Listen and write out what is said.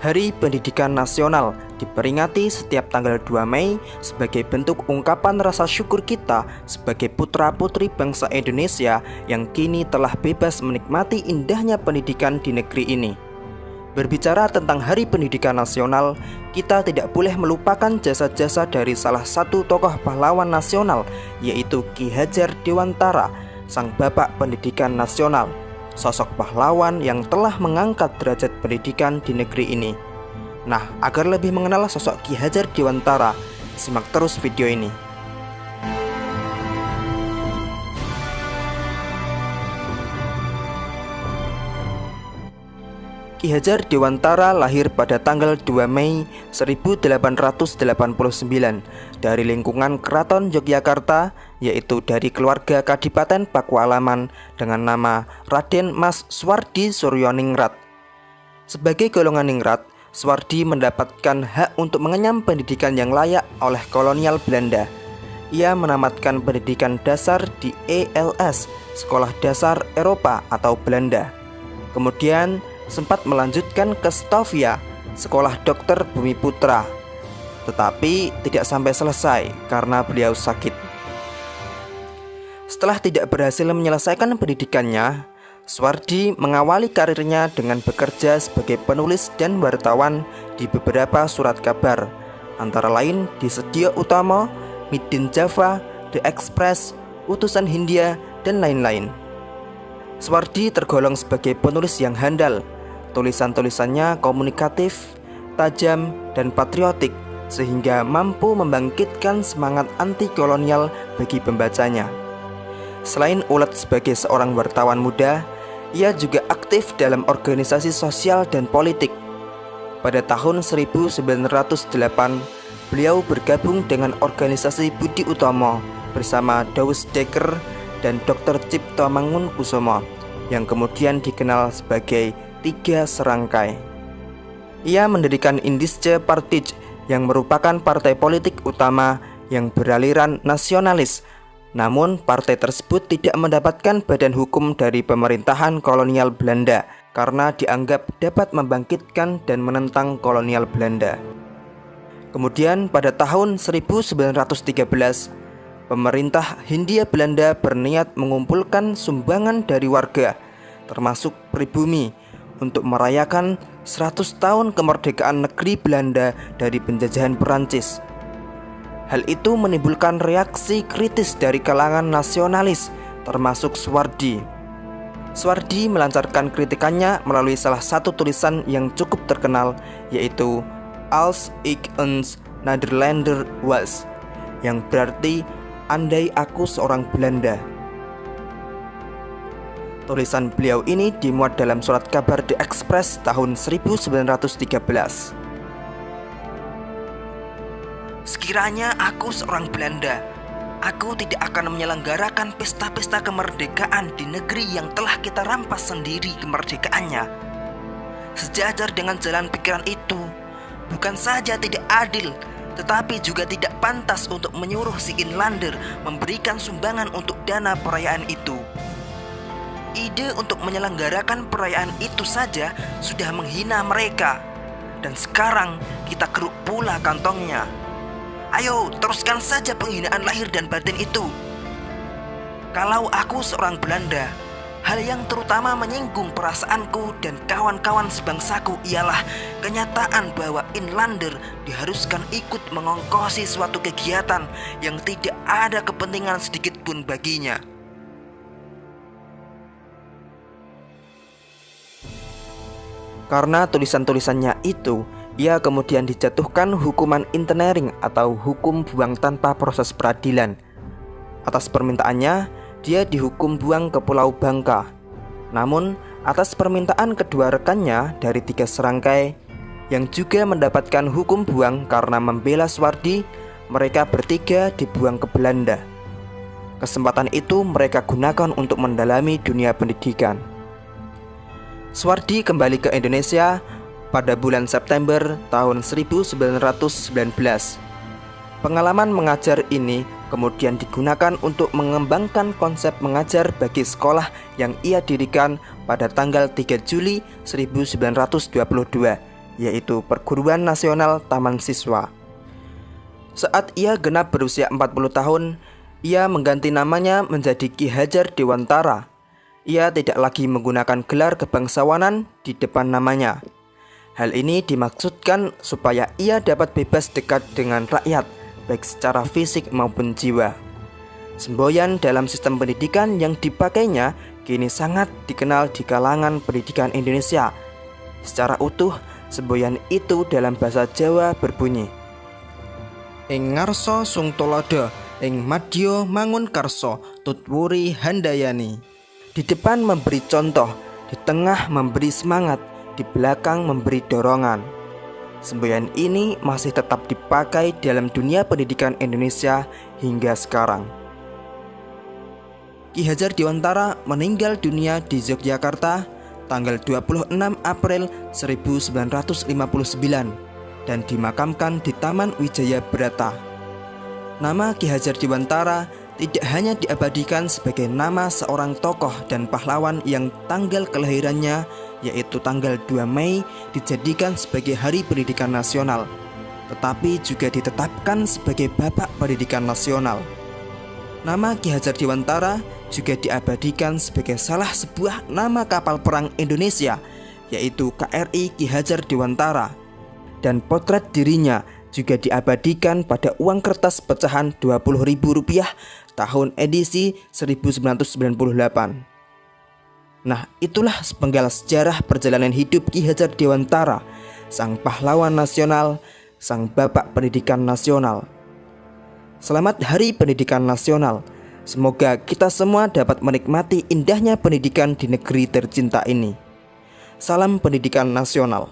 Hari Pendidikan Nasional diperingati setiap tanggal 2 Mei sebagai bentuk ungkapan rasa syukur kita sebagai putra-putri bangsa Indonesia yang kini telah bebas menikmati indahnya pendidikan di negeri ini. Berbicara tentang Hari Pendidikan Nasional, kita tidak boleh melupakan jasa-jasa dari salah satu tokoh pahlawan nasional, yaitu Ki Hajar Dewantara, sang bapak pendidikan nasional. Sosok pahlawan yang telah mengangkat derajat pendidikan di negeri ini. Nah, agar lebih mengenal sosok Ki Hajar Dewantara, simak terus video ini. Ki Hajar Dewantara lahir pada tanggal 2 Mei 1889 dari lingkungan Keraton Yogyakarta, yaitu dari keluarga Kadipaten Pakualaman dengan nama Raden Mas Suwardi Suryaningrat. Sebagai golongan ningrat, Suwardi mendapatkan hak untuk mengenyam pendidikan yang layak oleh kolonial Belanda. Ia menamatkan pendidikan dasar di ELS, Sekolah Dasar Eropa atau Belanda. Kemudian sempat melanjutkan ke Stovia, Sekolah Dokter Bumiputra, tetapi tidak sampai selesai karena beliau sakit. Setelah tidak berhasil menyelesaikan pendidikannya, Suwardi mengawali karirnya dengan bekerja sebagai penulis dan wartawan di beberapa surat kabar, antara lain di Sedia Utama, Midin Java, The Express, Utusan Hindia, dan lain-lain. Suwardi tergolong sebagai penulis yang handal. Tulisan-tulisannya komunikatif, tajam, dan patriotik, sehingga mampu membangkitkan semangat anti-kolonial bagi pembacanya. Selain ulet sebagai seorang wartawan muda, ia juga aktif dalam organisasi sosial dan politik. Pada tahun 1908, beliau bergabung dengan organisasi Budi Utomo bersama Douwes Dekker dan Dr. Cipto Mangunkusumo, yang kemudian dikenal sebagai Tiga Serangkai. Ia mendirikan Indische Partij yang merupakan partai politik utama yang beraliran nasionalis. Namun partai tersebut tidak mendapatkan badan hukum dari pemerintahan kolonial Belanda karena dianggap dapat membangkitkan dan menentang kolonial Belanda. Kemudian pada tahun 1913, pemerintah Hindia Belanda berniat mengumpulkan sumbangan dari warga, termasuk pribumi, untuk merayakan 100 tahun kemerdekaan negeri Belanda dari penjajahan Perancis. Hal itu menimbulkan reaksi kritis dari kalangan nasionalis, termasuk Suwardi. Suwardi melancarkan kritikannya melalui salah satu tulisan yang cukup terkenal, yaitu Als ik een Nederlander was, yang berarti andai aku seorang Belanda. Tulisan beliau ini dimuat dalam surat kabar The Express tahun 1913. Sekiranya aku seorang Belanda, aku tidak akan menyelenggarakan pesta-pesta kemerdekaan di negeri yang telah kita rampas sendiri kemerdekaannya. Sejajar dengan jalan pikiran itu, bukan saja tidak adil, tetapi juga tidak pantas untuk menyuruh si Inlander memberikan sumbangan untuk dana perayaan itu. Ide untuk menyelenggarakan perayaan itu saja sudah menghina mereka, dan sekarang kita keruk pula kantongnya. Ayo, teruskan saja penghinaan lahir dan batin itu. Kalau aku seorang Belanda, hal yang terutama menyinggung perasaanku dan kawan-kawan sebangsaku ialah kenyataan bahwa Inlander diharuskan ikut mengongkosi suatu kegiatan yang tidak ada kepentingan sedikit pun baginya. Karena tulisan-tulisannya itu, ia kemudian dijatuhkan hukuman internering atau hukum buang tanpa proses peradilan. Atas permintaannya, dia dihukum buang ke Pulau Bangka. Namun, atas permintaan kedua rekannya dari Tiga Serangkai, yang juga mendapatkan hukum buang karena membela Suwardi, mereka bertiga dibuang ke Belanda. Kesempatan itu mereka gunakan untuk mendalami dunia pendidikan. Suwardi kembali ke Indonesia pada bulan September tahun 1919. Pengalaman mengajar ini kemudian digunakan untuk mengembangkan konsep mengajar bagi sekolah yang ia dirikan pada tanggal 3 Juli 1922, yaitu Perguruan Nasional Taman Siswa. Saat ia genap berusia 40 tahun, ia mengganti namanya menjadi Ki Hajar Dewantara. Ia tidak lagi menggunakan gelar kebangsawanan di depan namanya. Hal ini dimaksudkan supaya ia dapat bebas dekat dengan rakyat, baik secara fisik maupun jiwa. Semboyan dalam sistem pendidikan yang dipakainya kini sangat dikenal di kalangan pendidikan Indonesia. Secara utuh, semboyan itu dalam bahasa Jawa berbunyi, Ing ngarsa sung tulodo, ing madya mangun karsa, tutwuri handayani. Di depan memberi contoh, di tengah memberi semangat, di belakang memberi dorongan. Semboyan ini masih tetap dipakai dalam dunia pendidikan Indonesia hingga sekarang. Ki Hajar Dewantara meninggal dunia di Yogyakarta tanggal 26 April 1959 dan dimakamkan di Taman Wijaya Brata. Nama Ki Hajar Dewantara tidak hanya diabadikan sebagai nama seorang tokoh dan pahlawan yang tanggal kelahirannya, yaitu tanggal 2 Mei, dijadikan sebagai Hari Pendidikan Nasional, tetapi juga ditetapkan sebagai Bapak Pendidikan Nasional. Nama Ki Hajar Dewantara juga diabadikan sebagai salah sebuah nama kapal perang Indonesia, yaitu KRI Ki Hajar Dewantara, dan potret dirinya juga diabadikan pada uang kertas pecahan Rp20.000 tahun edisi 1998. Nah, itulah sepenggal sejarah perjalanan hidup Ki Hajar Dewantara, sang pahlawan nasional, sang bapak pendidikan nasional. Selamat Hari Pendidikan Nasional. Semoga kita semua dapat menikmati indahnya pendidikan di negeri tercinta ini. Salam pendidikan nasional.